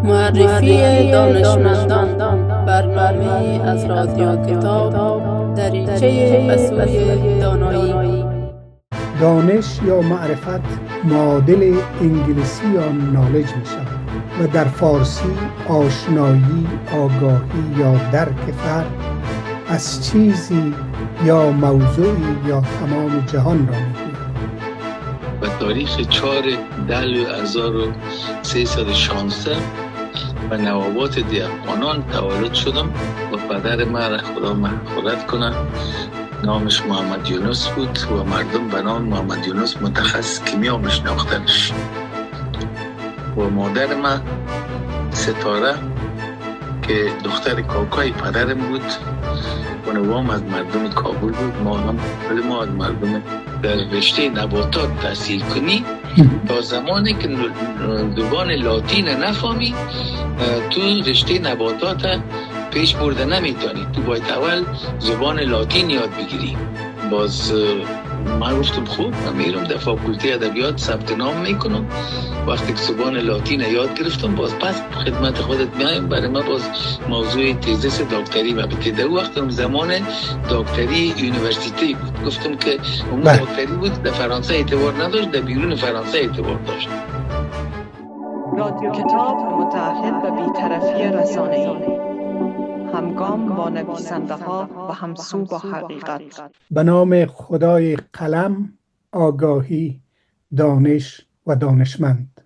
معرفی دانشمندان. برنامه از رادیو کتاب دریچه به سوی دانایی. دانش یا معرفت معادل انگلیسی یا نالج می شود و در فارسی آشنایی، آگاهی یا درک فرد از چیزی یا موضوعی یا تمام جهان را می گوید. و تاریخ 4/10/1316 و نوابات دی افغانان تولد شدم و پدر من را خدا مغفرت کنه نامش محمد یونس بود و مردم به نام محمد یونس متخصص کیمیا میشناختنش. و مادر من ستاره که دختر کاکای پدرم بود و نوام از مردم کابل بود. ما از مردم در رشته نباتات تحصیل کنی تا زمانی که زبان لاتین نفهمی تو رشته نباتات پیش برده نمیتونی. تو باید اول زبان لاتین یاد بگیری. باز من گفتم خوب من میرم در فاکولته ادبیات ثبت نام میکنم. وقتی که زبان لاتین یاد گرفتم باز پس خدمت خودت میایم. برای من باز موضوع تزیس دکتری و بتیده وقتی زمان دکتری یونیورسیتی بود. گفتم که اون دکتری بود در فرانسه اعتبار نداشت، در بیرون فرانسه اعتبار داشت. رادیو کتاب متعهد به بی‌طرفی رسانه‌ای، همگام با نویسنده ها و همسو با حقیقت. به نام خدای قلم، آگاهی، دانش و دانشمند.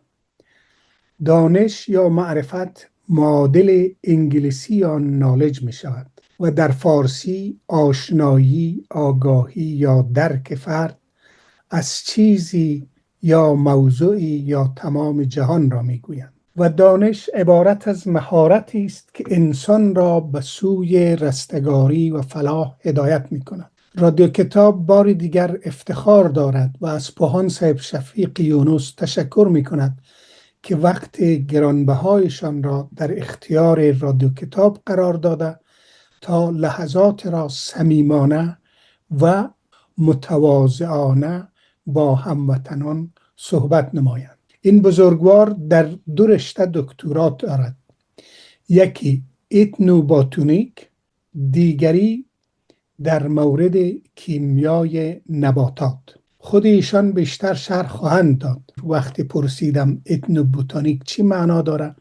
دانش یا معرفت معادل انگلیسی یا نالج می شود و در فارسی آشنایی، آگاهی یا درک فرد از چیزی یا موضوعی یا تمام جهان را می گویند. و دانش عبارت از مهارتی است که انسان را به سوی رستگاری و فلاح هدایت می کند. رادیو کتاب بار دیگر افتخار دارد و از پوهان صاحب شفیق یونس تشکر می کند که وقت گرانبهایشان را در اختیار رادیو کتاب قرار داده تا لحظات را صمیمانه و متواضعانه با هموطنان صحبت نمایند. این بزرگوار در 2 رشته دکترا دارد. یکی اتنوباتونیک، دیگری در مورد کیمیای نباتات. خود ایشان بیشتر شرح خواهند داد. وقتی پرسیدم اتنوبوتانیک چی معنا داره،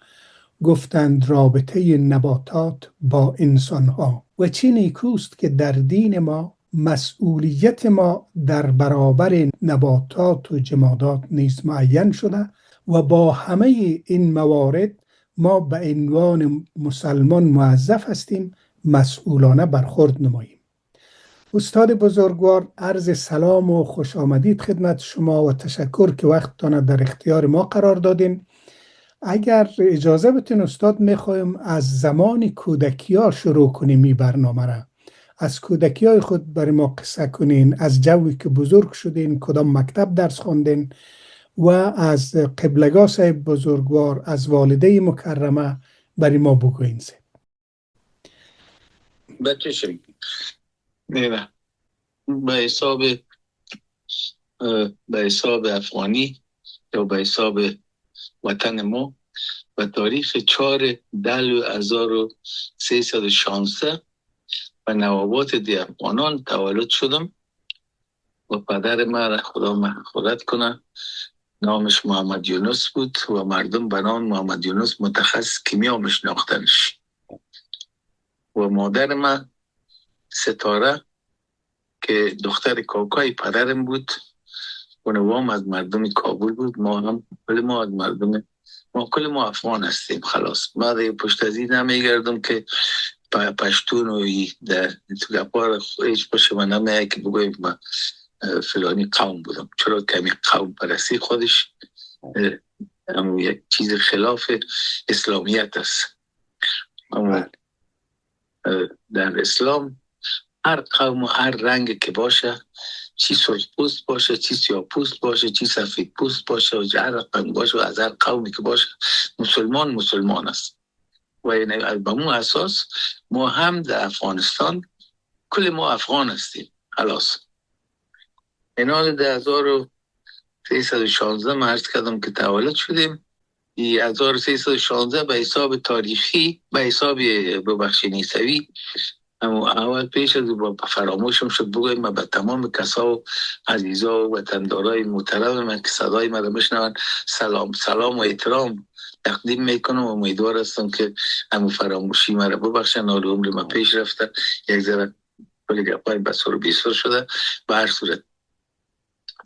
گفتند رابطه نباتات با انسانها. و چه نیکوست که در دین ما مسئولیت ما در برابر نباتات و جمادات نیز معین شده و با همه این موارد ما به عنوان مسلمان موظف هستیم مسئولانه برخورد نماییم. استاد بزرگوار، عرض سلام و خوش آمدید خدمت شما و تشکر که وقتتان در اختیار ما قرار دادین. اگر اجازه بتین استاد، میخوایم از زمان کودکی ها شروع کنیم این برنامه را. از کودکی های خود برای ما قصه کنین، از جوی که بزرگ شدین، کدام مکتب درس خوندین و از قبلگاه صاحب بزرگوار، از والده مکرمه برای ما بگوین. بچه نه به حساب افغانی یا به حساب وطن ما و تاریخ 4/10/1316 و نوابات دی افغانان تولد شدم و پدر من را خدا مغفرت کنه نامش محمد یونس بود و مردم به نام محمد یونس متخصص کیمیا میشناختنش. و مادر من ستاره که دختر کاکای پدرم بود و نوام از مردم کابل بود. ما کل ما افغان هستیم. خلاص بعد پشت از این نمیگردم که پشتون و در تو گپار هیچ باشه من نمیگه که بگویم من فلانی قوم بودم، چرا کمی قوم پرستی خودش یک چیز خلاف اسلامیت است. اما در اسلام هر قوم و هر رنگ که باشه، چی سرخ پوست باشه، چی سیاه پوست باشه، چی سفید پوست باشه و هر قوم باشه و از هر قومی که باشه مسلمان است. و یعنی به اون اساس ما هم در افغانستان کل ما افغان هستیم. خلاص اینال در 1316 ما عرض کردم که تولد شدیم. 1316 به حساب تاریخی، به حساب نیسوی، اما اول پیش از با فراموشم شد بگویم و به تمام کسا و عزیزا و وطندارای محترم من که صدای من بشنون سلام و احترام تقدیم میکنم و امیدوار هستم که همون فراموشی مرا ببخشن. حال عمر من پیش رفته، یک ذره ولی گپای بسر و بیسر شده. به هر صورت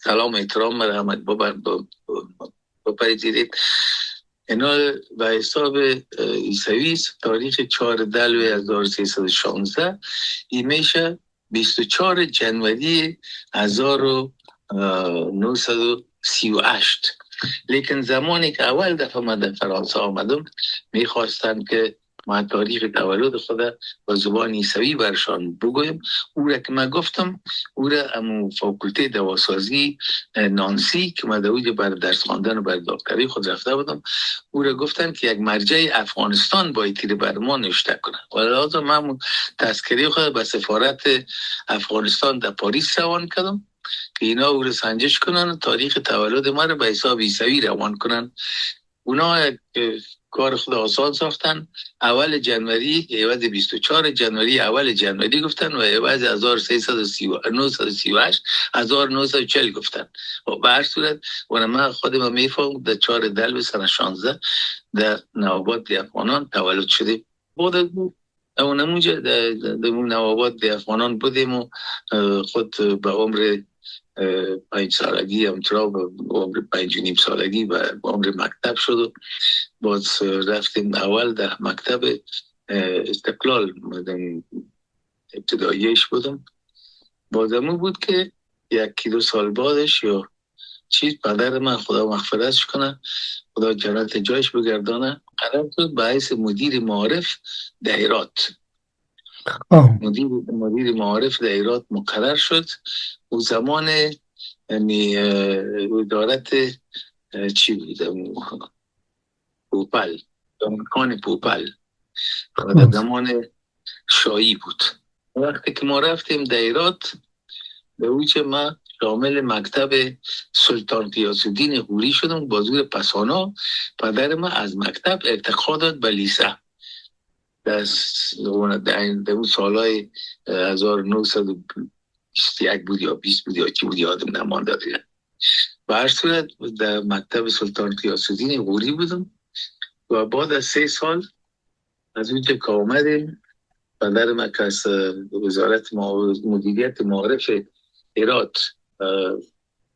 سلام و احترام مرا بپذیرید. اینا به حساب عیسوی تاریخ 4/10/1316 این میشه 24 جنوری 1938. لیکن زمانی که اول دفعه من در فرانسه آمدم میخواستم که من تاریخ تولد خود با زبان عیسوی برشان بگویم. او را که من گفتم، او را امو فاکولته دواسازی نانسی که من دوجه بر درس خواندن و بر دکتری خود رفته بودم، او را گفتن که یک مرجع افغانستان باید تیر بر ما نوشته کنه و لازم من تذکری خود به سفارت افغانستان در پاریس روان کردم که اینا او را سنجش کنن و تاریخ تولد ما را به حساب عیسوی روان کنن. اونا کار خود آسان ساختن. اول جنوری عوض 24 جنوری اول جنوری گفتن و عوض 1338 1940 گفتن. و به هر صورت من خودم میفهم در 4/10/16 در نواباد افغانان تولد شده. بعد اونمونجا در نواباد افغانان بودیم و خود به عمر 5 سالگی همطورا به عمر 5.5 سالگی به عمر مکتب شد و باز رفتیم اول در مکتب استقلال ابتداییش بودم. بازمون بود که 1-2 سال بعدش یا چیز پدر من خدا مغفرتش کنه، خدا جنت جایش بگردانه، قرار شد به حیث مدیر معارف در هرات. مدیر معارف در هرات مقرر شد. او زمان یعنی ادارت چی بود؟ پوپل، دامکان پوپل در زمان شایی بود. وقتی که ما رفتیم در هرات به اوچه ما شامل مکتب سلطان غیاث‌الدین غوری شدم. بازور پسانا پدر ما از مکتب ارتقا داد به لیسه. در اون سالهای 1921 بود یا 20 بود یا چی بود یادم نمانده دیگه. به هر صورت در مکتب سلطان غیاث‌الدین غوری بودم و بعد از 3 سال از اونجا که آمدیم پدر من که از وزارت مدیریت معارف هرات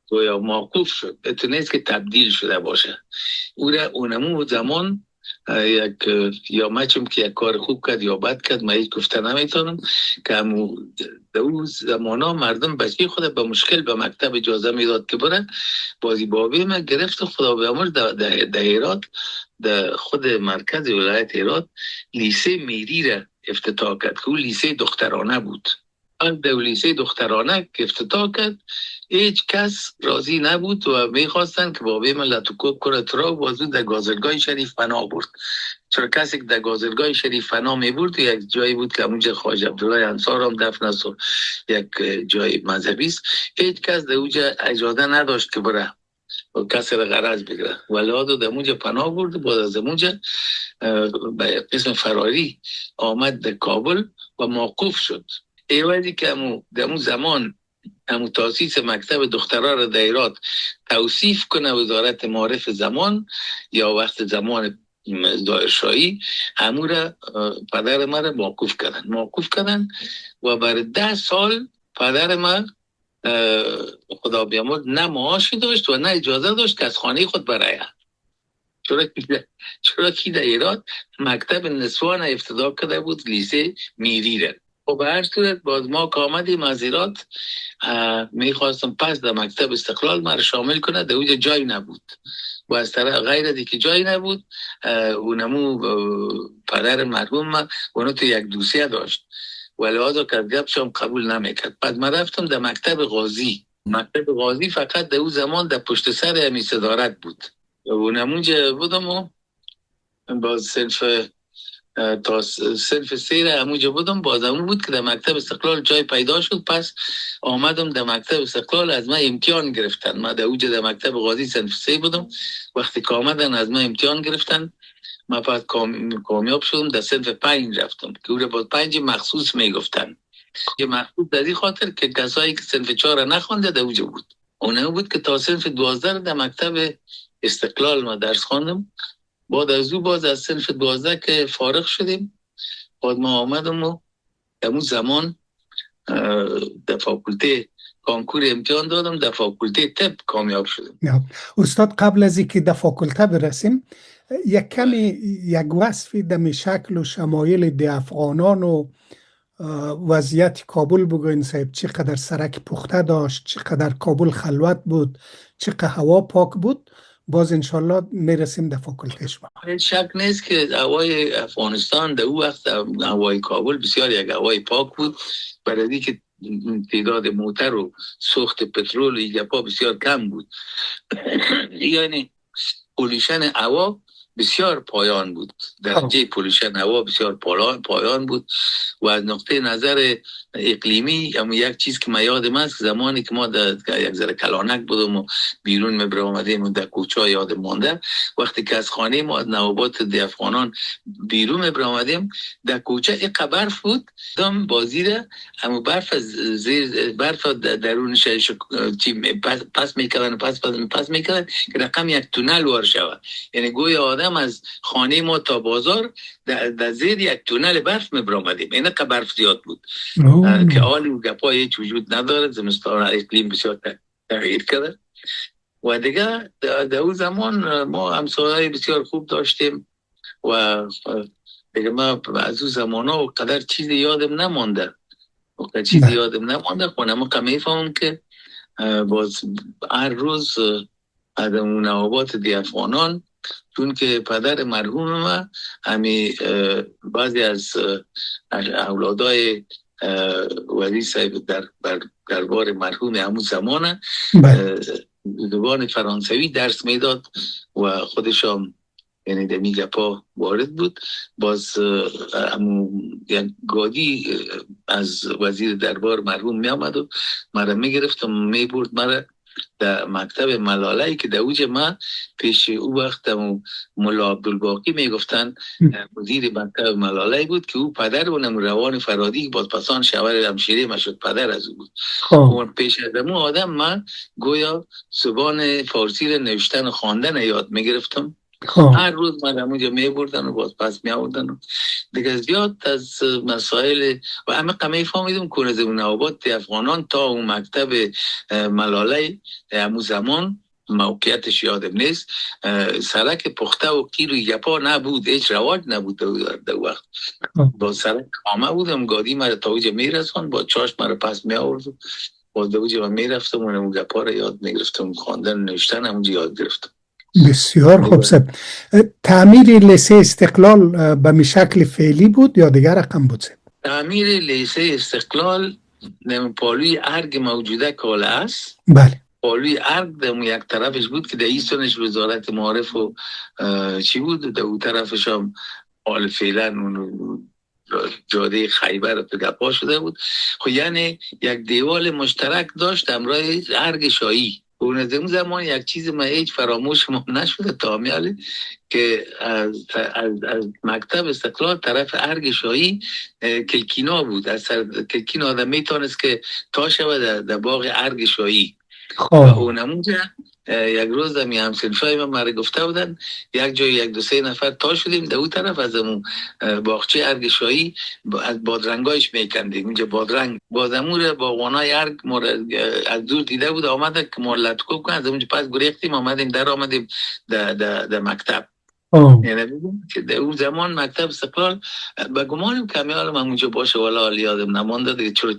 گویا موقوف شد، اتونست که تبدیل شده باشه. او را اونمون زمان یا مچم که یک کار خوب کرد یا بد کرد من هیچ گفته نمیتونم که در اون زمان ها مردم بچه خود به مشکل به مکتب اجازه میداد که برن. بازی بابی من گرفت خدا بیامر در هرات در خود مرکز ولایت هرات لیسه میری را افتتاح کرد که اون لیسه دخترانه بود. در لیسه دخترانه که افتتاح کرد هیچ کس راضی نبود و میخواستن که بابی من لطوکوب کنه ترا بازو در گازرگاه شریف فنا برد. چرا کسی که در گازرگاه شریف فنا میبرد یک جایی بود که اونجا خواجه عبدالله انصار هم دفن است و یک جای مذهبی است. هیچ کس در اونجا اجازه نداشت که بره و کسی را غرض بگیره ولادو در اونجا پناه برد. بعد از اونجا به قسم فراری آمد در کابل و موقوف شد. ایوازی که در اون زمان تاسیس مکتب دخترها را در هرات توصیف کنه وزارت معارف زمان یا وقت زمان دایرشاهی، همون را پدر من را موقوف کردن و برای 10 سال پدر من خدا بیامرد نه معاشی داشت و نه اجازه داشت که از خانه خود برایه. چرا که در هرات مکتب نسوان افتتاح کرده بود لیسه میری را. و به هر صورت باز ما که آمدیم از هرات میخواستم پس در مکتب استقلال ما را شامل کنه، در اونجا جای نبود و از طرف غیر از که جای نبود اونمو پدر مرحوم ما اونو تو یک دوسیه داشت ولی آزا که گپشم قبول نمیکرد. بعد من رفتم در مکتب غازی. مکتب غازی فقط در اون زمان در پشت سر همی صدارت بود. اونمونجا بودم و باز صنف تا صنف 3 همونجا بودم. باز همون بود که در مکتب استقلال جای پیدا شد. پس آمدم در مکتب استقلال، از من امتحان گرفتن. من در اوج در مکتب قاضی صنف 3 بودم. وقتی که آمدن از من امتحان گرفتن، من بعد کامیاب شدم. در صنف 5 رفتم که او را با 5 مخصوص میگفتن. یه مخصوص در این خاطر که کسایی که صنف 4 نخوانده در اوج بود. اونه بود که تا صنف 12 در مکتب استقلال ما درس خواندم. بعد از او باز از صنف 12 که فارغ شدیم، بعد ما آمدم و در اون زمان در فاکولته کانکور امتحان دادم، در فاکولته طب کامیاب شدم. استاد قبل از اینکه در فاکولته برسیم، یک کمی یک وصفی در شکل و شمایل ده افغانان و وضعیت کابل بگوین صاحب. چقدر سرک پخته داشت، چقدر کابل خلوت بود، چقدر هوا پاک بود. باز انشالله میرسیم در فاکولتهش. هیچ شک نیست که هوای افغانستان در اون وقت هوای کابل بسیار یک هوای پاک بود، برای که تعداد موتر و سوخت پترول و ایجاپا بسیار کم بود. یعنی پولیشن هوا بسیار پایان بود، درجه پولیشن هوا بسیار پایان بود. و از نقطه نظر اقلیمی هم یک چیز که من یادم است، زمانی که ما در یک ذره کلانک بودم و بیرون میبر آمدیم و در کوچه یادم مانده، وقتی که از خانه ما از نوابات دی افغانان بیرون میبر آمدیم، در کوچه یک برف بود. دم بازیره اما برف زیر برف درونش پس میکردن که رقم یک تونل وار شود. یعنی گوی آدم از خانه ما تا بازار در زیر یک تونل برف میبر آمدیم. این که برف زیاد بود که آلی و گپا هیچ وجود ندارد. زمستان اقلیم بسیار تغییر کرده. و دیگه در اون زمان ما همسایه‌های بسیار خوب داشتیم و دیگه ما از اون زمان ها قدر چیزی یادم نمانده. خونه ما که میفهمم که باز هر روز از اون نوابات دی افغانان، چون که پدر مرحوم ما همی بعضی از اولادای ولی صاحب در دربار مرحوم همون زمانه زبان فرانسوی درس میداد و خودشم یعنی در میگپا وارد بود. باز یک گادی از وزیر دربار مرحوم می آمد و مرا می گرفت و می برد مرا در مکتب ملاله که در اوج ما پیش او وقت ملا عبدالباقی می گفتن مدیر مکتب ملاله بود که او پدر و روان فرادی باز پسان شوهر همشیره ما شد، پدر از او بود. اون پیش از اون آدم من گویا زبان فارسی را نوشتن و خواندن یاد می گرفتم. هر روز من همونجا می بردن و باز پس می آوردن و دیگه زیاد از مسائل و همه قمه فهمیدم که از اون نوابات افغانان تا اون مکتب ملاله همون زمان موقعیتش یادم نیست، سرک پخته و قیر و یپا نبود، هیچ رواج نبود در وقت. با سرک خامه بودم، گادی مرا تا اوجا می رسان، با چاش مرا پس می آورد و باز در اوجا می رفتم و اون یپا را یاد می گرفتم، خواندن نوشتن همونجا یاد گرفتم. بسیار خوب صاحب. تعمیر لیسه استقلال به می شکل فعلی بود یا دیگر رقم بود صاحب؟ تعمیر لیسه استقلال پالوی ارگ موجوده کاله است. بله. پالوی ارگ در یک طرفش بود که در ایستانش وزارت معارف و چی بود، در اون طرفش هم حال فعلا جاده خیبر گپا شده بود. خب یعنی یک دیوال مشترک داشت همراه ارگ شاهی. اون از اون زمان یک چیز ما هیچ فراموش ما نشده تامیالی که از مکتب استقلال طرف ارگ شاهی کلکینا بود. از کلکینا آدم میتونست که تا شود در باغ ارگ شاهی. و اونمونجا یک روز هم صنفای من مرا گفته بودن یک جای یک دو سه نفر تا شدیم در اون طرف از اون باغچه ارگ شاهی از بادرنگایش میکندیم. اینجا بادرنگ بازمور باغوانای ارگ ما از دور دیده بود، آمده که ما لطکوب کن، از اونجا پس گریختیم آمدیم در آمدیم در مکتب. یعنی بگم که در اون زمان مکتب استقلال به گمانم کمیال من اونجا باشه ولی حالی یادم نمانده دیگه. 40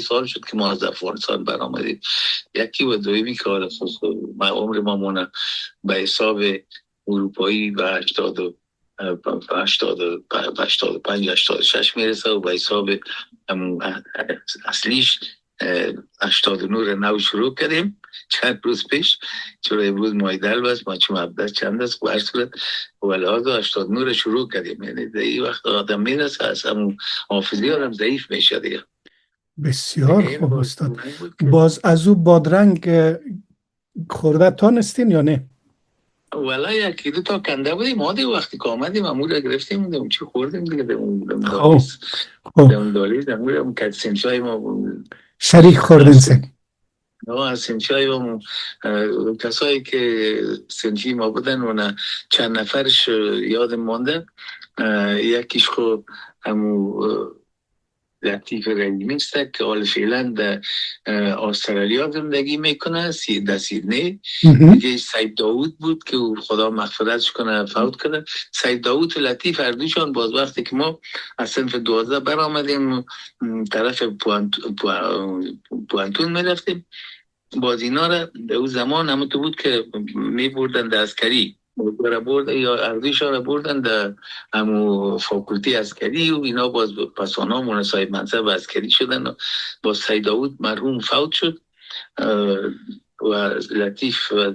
سال شد که ما از افغانستان برآمدیم. یکی و دویمی که حالا عمر ما مونه به حساب اروپایی به 85-86 میرسه و به حساب اصلیش 89 نو شروع کردیم چند روز پیش، چون امروز مایدل بست ما چون عبدالله چند است بر صورت ولاد 89 شروع کردیم. یعنی در این وقت آدم میرسه از همون حافظی آدم ضعیف میشه دیگه. بسیار خوب استاد. باز از او بادرنگ خورده تانستین یا نه؟ والا یکی دو تا کنده بودیم ما دیگه وقتی که آمدیم امور رو گرفتیم دیگه چی خوردیم دیگه اون دالیز امور که سنچای ما شریک خوردن سن از سنچای ما کسایی که سنچی ما بودن و چند نفرش یادم مانده. یکیش خب همو لطیف رنگمیسته که حال فعلا در استرالیا زندگی میکنه در سیدنی. دیگه سید داود بود که خدا مغفرتش کنه فوت کرده. سید داود و لطیف اردوشان باز وقتی که ما از صنف 12 برآمدیم طرف پوانتون میرفتیم باز اینا را در اون زمان همون تو بود که میبردن در عسکری یا اردوشان را بردن در همون فاکولتی عسکری و اینا باز پسانا منصایب منصب عسکری شدن و با سید داود مرحوم فوت شد و لطیف و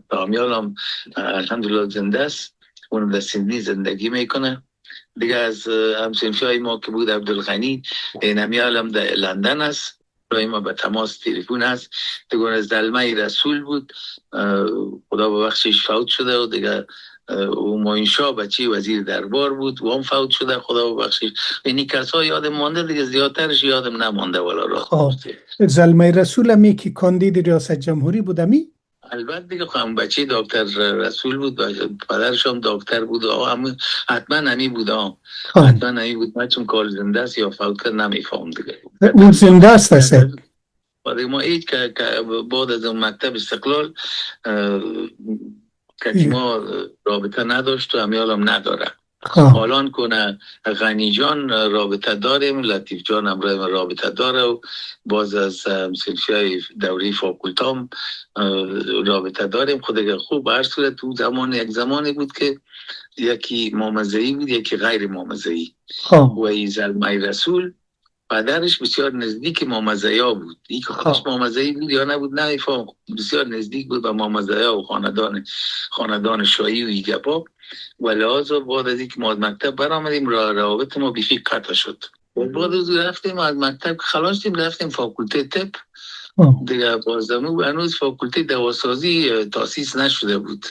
دامیال هم الحمدلله زنده است. اون در سیدنی زندگی میکنه دیگه. از همسنفای ما که بود عبدالغنی نمیال هم در لندن است، برای ما به تماس تلفن هست. دیگه از دلمه رسول بود خدا ببخشش فوت شده و دیگه و ماینشا بچه وزیر دربار بود و هم فوت شده خدا ببخشش. اینی کسا یادم مانده دیگه، زیادترش یادم نمانده. والا را زلمه رسول همی که کاندید ریاست جمهوری بود همی؟ البته دیگه خواهم بچه دکتر رسول بود، پدرش هم دکتر بود حتما همی بود حتما همی بود. من چون کار زنده است یا فوت کرد نمیفهم دیگه. اون زنده است هسته؟ ما ایج که بعد از اون مکتب استقلال که ما رابطه نداشت و همیال هم نداره. حالان کنه غنی جان رابطه داریم، لطیف جان هم رابطه داره و باز از سلفی دوری فاکولتام رابطه داریم. خود خوب هر صورت تو زمان یک زمانی بود که یکی مامزهی بود یکی غیر مامزهی و ای زلمه رسول پدرش بسیار نزدیک مامزهیا بود. این که خودش مامزهی بود یا نبود نمیفهم، بسیار نزدیک بود به مامزهیا و خاندان شاهی و ایگپا و لحاظا بعد از اینکه ما از مکتب برآمدیم روابط ما بیخی قطع شد. بعد از رفتیم از مکتب خلاصیم رفتیم فاکولته طب دیگه. بازمون هنوز فاکولته دواسازی تاسیس نشده بود.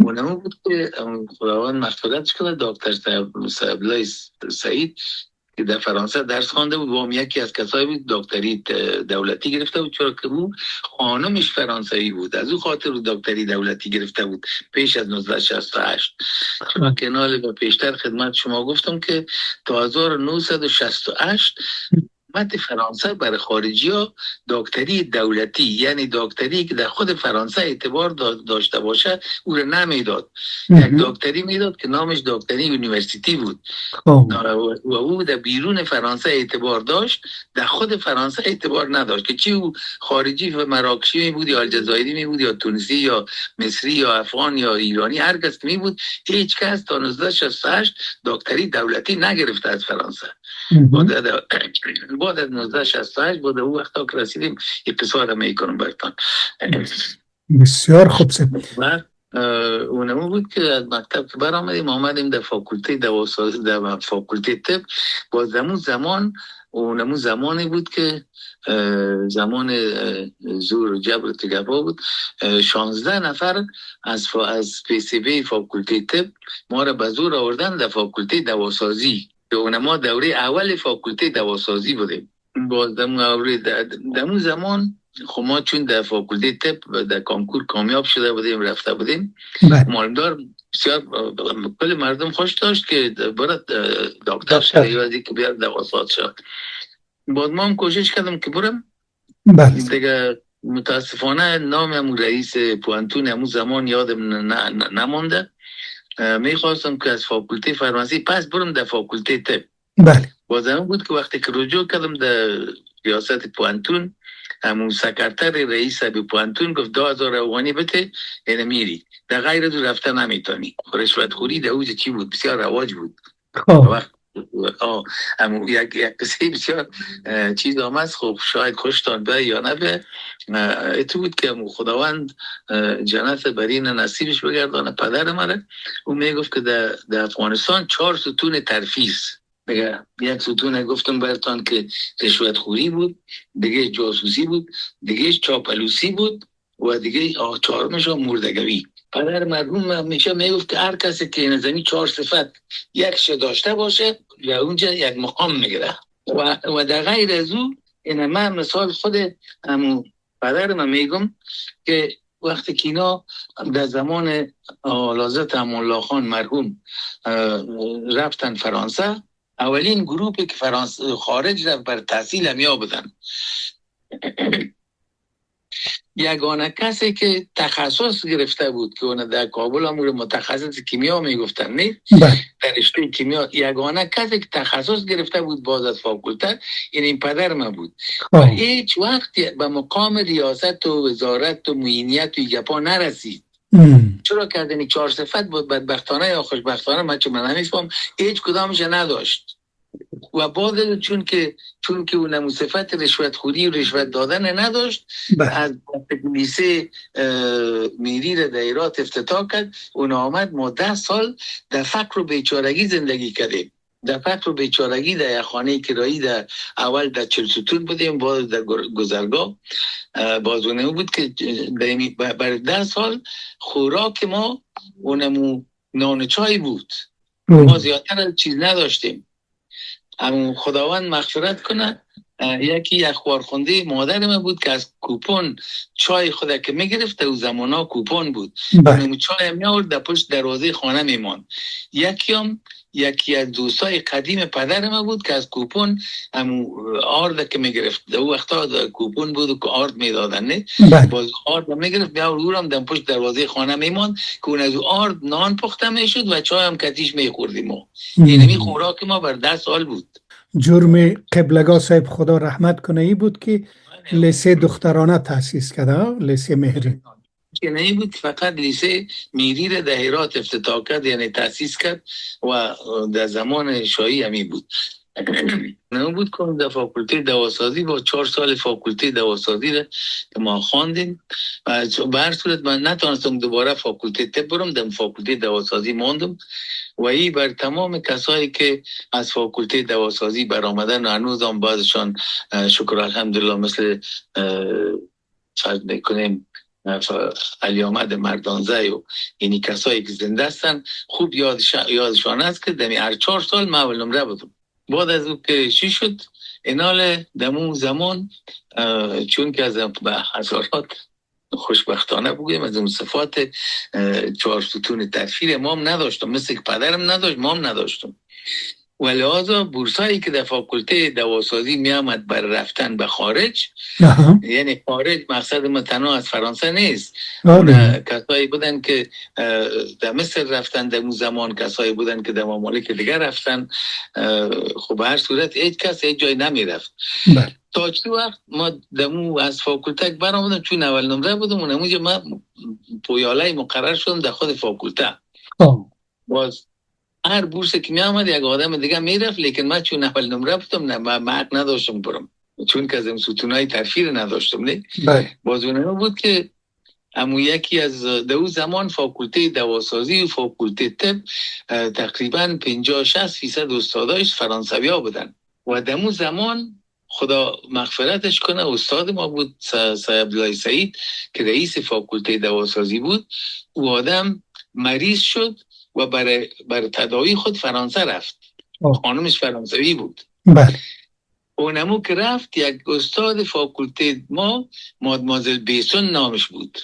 اونمون بود که خداوند مغفرتش کنه دکتر صاحب سعید که در فرانسه درس خوانده بود و هم یکی از کسایی بود دکتری دولتی گرفته بود، چرا که او خانمش فرانسوی بود از او خاطر رو دکتری دولتی گرفته بود پیش از 1968. چون کنال و پیشتر خدمت شما گفتم که تا 1968 حکومت فرانسه برای خارجی ها دکتری دولتی یعنی دکتری که در خود فرانسه اعتبار داشته باشه او رو نمیداد. یک دکتری میداد که نامش دکتری یونیورسیتی بود و او در بیرون فرانسه اعتبار داشت، در خود فرانسه اعتبار نداشت که چی او خارجی و مراکشی می بود یا الجزایری می بود یا تونسی یا مصری یا افغان یا ایرانی، هر کس می بود هیچ کس تا 1968 دکتری دولتی نگرفته از فرانسه. بعد از 1968 بعد او وقتا که رسیدیم اقتصاد میکنم برتان. بسیار خوب سه. اونمو بود که از مکتب که برآمدیم آمدیم در فاکولته دواسازی در فاکولته طب. باز اونمو زمانی بود که زمان زور و جبر تگبا بود. 16 نفر از PCB فاکولته طب ما را به زور آوردن در فاکولته دواسازی که ما دوره اول فاکولته دواسازی بودیم. باز دمون زمان خب ما چون در فاکولته طب در کنکور کامیاب شده بودیم رفته بودیم معلمدار بسیار کل مردم خوش داشت که برای دکتر شده یا که بیار دواساز شد. بعد ما هم کوشش کردم که برم دیگه. متاسفانه نام همون رئیس پوانتون همون زمان یادم نمانده. میخواستم که از فاکولته فرمانسی پس برم در فاکولته طب. بله. بازم بود که وقتی که رجوع کردم در ریاست پوانتون همون سکرتر رئیس پوانتون گفت 2000 افغانی بده اینه میری، در غیر از رفته نمیتونی. رشوت خوری در اوج چی بود بسیار رواج بود. یک قصه بسیار چیز آمد، خب شاید خوشتان به یا نه به اتو بود که خداوند جنت برین نصیبش بگردانه پدر منه. او میگفت که در افغانستان 4 ستون ترفیز، دیگه یک ستون گفتم برتان که رشوت خوری بود، دیگه جاسوسی بود، دیگه چاپلوسی بود و دیگه چهارمش مردگوی. پدر مرحوم همیشه میگفت که هر کسی که این زمین 4 صفت یکش داشته باشه یا اونجا یک مقام میگیره و در غیر از او. این من مثال خود پدر من میگم که وقتی که اینا در زمان حضرت امالله خان مرحوم رفتن فرانسه، اولین گروپی که فرانسه خارج رفت بر تحصیل همیا بودن. یگانه کسی که تخصص گرفته بود که اون در کابل امور متخصص کیمیا میگفتن، نه در رشته کیمیا، یگانه کسی که تخصص گرفته بود باز از فاکولته این پدر من بود و هیچ وقت به مقام ریاست و وزارت و معینیت و یگپا نرسید. چرا کردنی 4 صفت بود، بدبختانه یا خوشبختانه، من چون من نمی‌فهم، هیچ کدامش نداشت. و بعد چون که اون نمو صفت رشوت خوری و رشوت دادن نداشت، از لیسه میری را در ایرات افتتاح کرد. اون آمد ما 10 سال در فقر و بیچارگی زندگی کردیم. در فقر و بیچارگی در یک خانه کرایی در اول در 40 ستون بودیم، باز در گذرگاه بازونه بود که بر 10 سال خوراک ما اونمو نان و چای بود. ما زیادتر چیز نداشتیم. خداوند مغفرت کنه. یکی اخبارخونده مادر من بود که از کوپن چای خدا که میگرفت، او زمانا کوپن بود، اونم چای میآورد در پشت دروازه خانه میماند. یکی از دوستای قدیم پدر من بود که از کوپن آرد که میگرفت، در او وقتا کوپن بود که آرد میدادن، نه باز آرد میگرفت میآورد اونم در پشت دروازه خانه میماند که اون از آرد نان پخته میشد و چای هم کتیش میخوردیم. اینمی خوراک ما بر 10 سال بود. جرم قبلگاه صاحب خدا رحمت کنه ای بود که لیسه دخترانه تأسیس کرده، لیسه مهری که نه بود، فقط لیسه میری را در هرات افتتاح کرد، یعنی تأسیس کرد و در زمان شاهی همی بود. نه بود که در فاکولته دواسازی با 4 سال فاکولته دواسازی را که ما خواندیم و به هر صورت من نتونستم دوباره فاکولته طب برم، در فاکولته دواسازی ماندم و این بر تمام کسایی که از فاکولته دواسازی برآمدن و هنوز هم بعضشان شکر الحمدلله مثل فرض میکنیم علی احمد مردانزه و اینی کسایی که زنده هستن خوب یادشان است که دمی هر 4 سال من اول نمره بودم. بعد از اون که چی شد اینال دمون زمان چون که از هزارات خوشبختانه بگویم از اون صفات 4 ستون ترفیع ما هم نداشتم، مثل که پدرم نداشت ما هم نداشتم. و لحاظا بورسایی که در فاکولته دواسازی می آمد بر رفتن به خارج، یعنی خارج مقصد ما تنها از فرانسه نیست، کسایی بودن که در مصر رفتن، در اون زمان کسایی بودن که در ممالک دیگر رفتن. خب هر صورت هیچ کس هیچ جای نمی رفت. تا چی وقت ما دمو از فاکولته برآمدم، چون اول نمره بودم و نموز ما پویاله مقرر شدم در خود فاکولته. باز هر بورس که می آمد یک آدم دیگه می رفت، لیکن من چون اول نمره بودم من حق نداشتم برم، چون که از این ستونهای ترفیع نداشتم. نه باز اونه بود که امو یکی از دو زمان فاکولته دواسازی و فاکولته طب تقریبا 50-60% استادایش فرانسوی ها بودن و دمو زمان خدا مغفرتش کنه استاد ما بود عبدالله سعید که رئیس فاکولته دواسازی بود. او آدم مریض شد و برای تداوی خود فرانسه رفت. خانمش فرانسوی بود. اونمو که رفت یک استاد فاکولته ما مادمازل بیسون نامش بود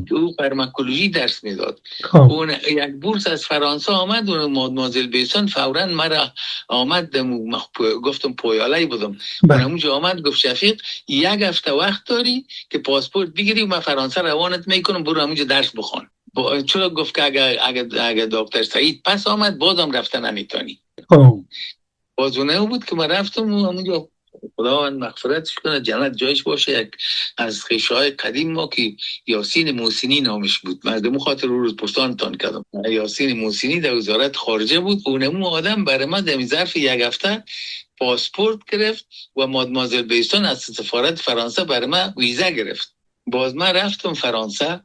که او فارماکولوژی درس میداد. اون یک بورس از فرانسه آمد و مادمازل بیسون فوراً مرا آمد، گفتم پویالی بودم، اونموجا آمد گفت شفیق 1 هفته وقت داری که پاسپورت بگیری و من فرانسه روانت میکنم، برو همونجا درس بخون. چرا گفت که اگر دکتر سعید پس آمد بازم رفتن نمیتونی. بازونه بود که من رفتم و همونجا خداوند مغفرتش کنه، جنت جایش باشه. یک از خیشه‌های قدیم ما که یاسین موسینی نامش بود، مردم خاطر روز پستان تان کردم. یاسین موسینی در وزارت خارجه بود. اونمو آدم برای ما در ظرف یک هفته پاسپورت گرفت و مادمازل بیستون از سفارت فرانسه برای ما ویزا گرفت. باز من رفتم فرانسه.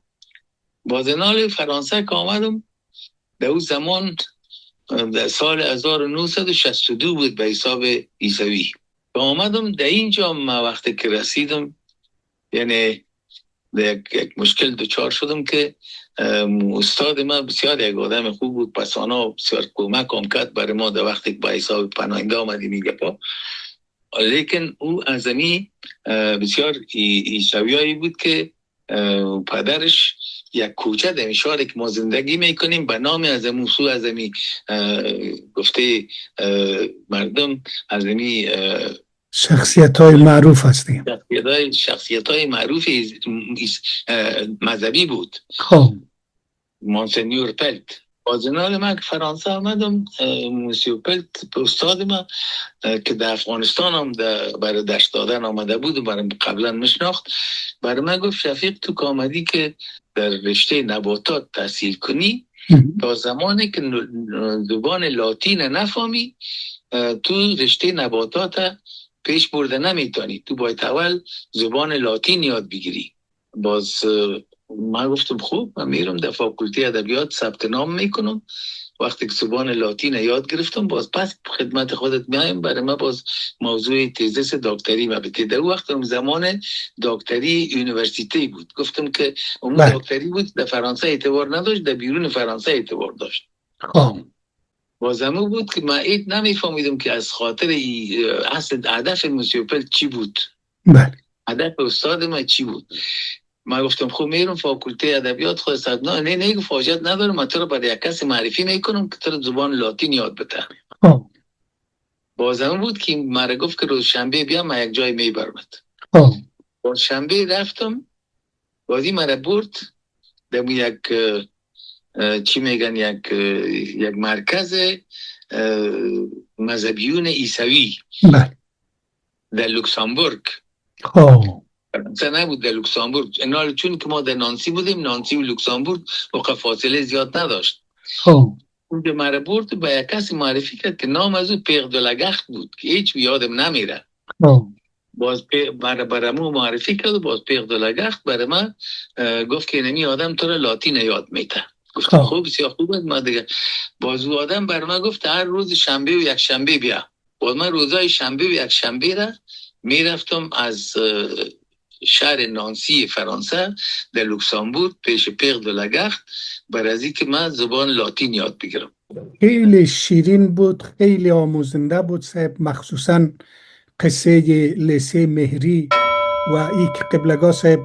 باز نال فرانسه که آمدم، در اون زمان در سال 1962 بود به حساب عیسوی. آمدم در اینجا ما وقتی که رسیدم، یعنی یک مشکل دچار شدم که استاد ما بسیار یک آدم خوب بود، پسانا بسیار کمک کرد برای ما در وقتی که به حساب پناهنده آمدیم اینجا پا. لیکن او ازمی بسیار عیسویایی بود که پدرش یک کوچه در شهری که ما زندگی میکنیم به نام ازمی سو ازمی گفته مردم ازمی شخصیت‌های معروف هستیم. شخصیت‌های معروف مذهبی بود. خب مونسنیور پلت. بازنال من که فرانسه آمدم، موسیو پلت استاد ما که در افغانستان هم برای درس دادن آمده بود و برای قبلا مشناخت، برای من گفت شفیق تو که آمدی که در رشته نباتات تحصیل کنی، تا زمانی که زبان لاتین نفهمی تو رشته نباتات پیش برده نمیتونی، تو باید اول زبان لاتین یاد بگیری. باز من گفتم خوب، من میرم در فاکولته ادبیات ثبت نام میکنم. وقتی که زبان لاتین یاد گرفتم، باز پس خدمت خودت میایم. برای من باز موضوع تزیس دکتری ما بده. در وقت زمان دکتری یونیورسیتی بود. گفتم که اون دکتری بود، در فرانسه اعتبار نداشت، در بیرون فرانسه اعتبار داشت. بازمو بود که من ایت نمیفهمیدم که از خاطر اصل هدف موسیوپل چی بود. هدف استاد ما چی بود. من گفتم خب میرم فاکولته ادبیات خود صد نه فاجعه نداره، من تو رو برای یک کسی معرفی میکنم که تو زبان لاتین یاد بده. بازم بود که مرا گفت که روز شنبه بیام من یک جای میبرمت. روز شنبه رفتم، بازی مرا برد در یک چی میگن یک مرکز مذهبیون عیسوی در لوکسامبورگ. فرانسه نبود، در لوکسامبورگ. انال چون که ما در نانسی بودیم، نانسی و لوکسامبورگ وقت فاصله زیاد نداشت. اونجا مرا برد به یک کسی معرفی کرد که نام از او پیغ دلگخت بود که هیچ یادم نمیره. باز برامو معرفی کرد و باز پیغ دلگخت برای من گفت که نمی آدم تو را لاتین یاد میته. گفتم خوب بسیار خوب بود. ما دیگه باز او آدم برای من گفت هر روز شنبه و یک شنبه بیا. باز من روزای شنبه و یک شنبه را میرفتم از شهر نانسی فرانسه در لوکسامبورگ پیش پیغ دلگخت برای از اینکه من زبان لاتین یاد بگیرم. خیلی شیرین بود، خیلی آموزنده بود صاحب، مخصوصا قصه لیسه مهری و ای که قبلگاه صاحب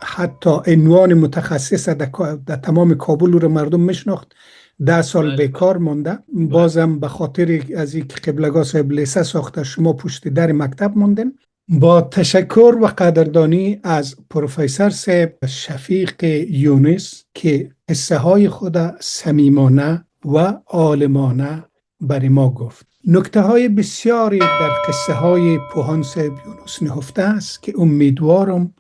حتی عنوان متخصص در تمام کابل رو مردم میشناخت. 10 سال بیکار مونده. بازم به خاطر از این که قبلگاه صاحب لیسه ساخته شما پشت در مکتب موندن. با تشکر و قدردانی از پروفسور صاحب شفیق یونس که قصه های خود صمیمانه و عالمانه برای ما گفت. نکته های بسیاری در قصه های پوهان صاحب یونس نهفته است که امیدوارم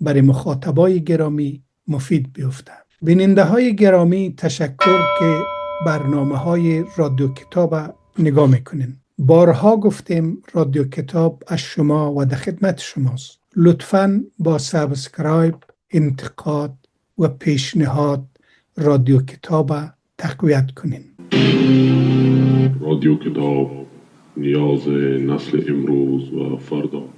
برای مخاطبای گرامی مفید بیفته. بیننده های گرامی تشکر که برنامه های رادیو کتاب نگاه میکنین. بارها گفتیم رادیو کتاب از شما و در خدمت شماست. لطفاً با سابسکرایب، انتقاد و پیشنهاد رادیو کتاب تقویت کنین. رادیو کتاب، نیاز نسل امروز و فردا.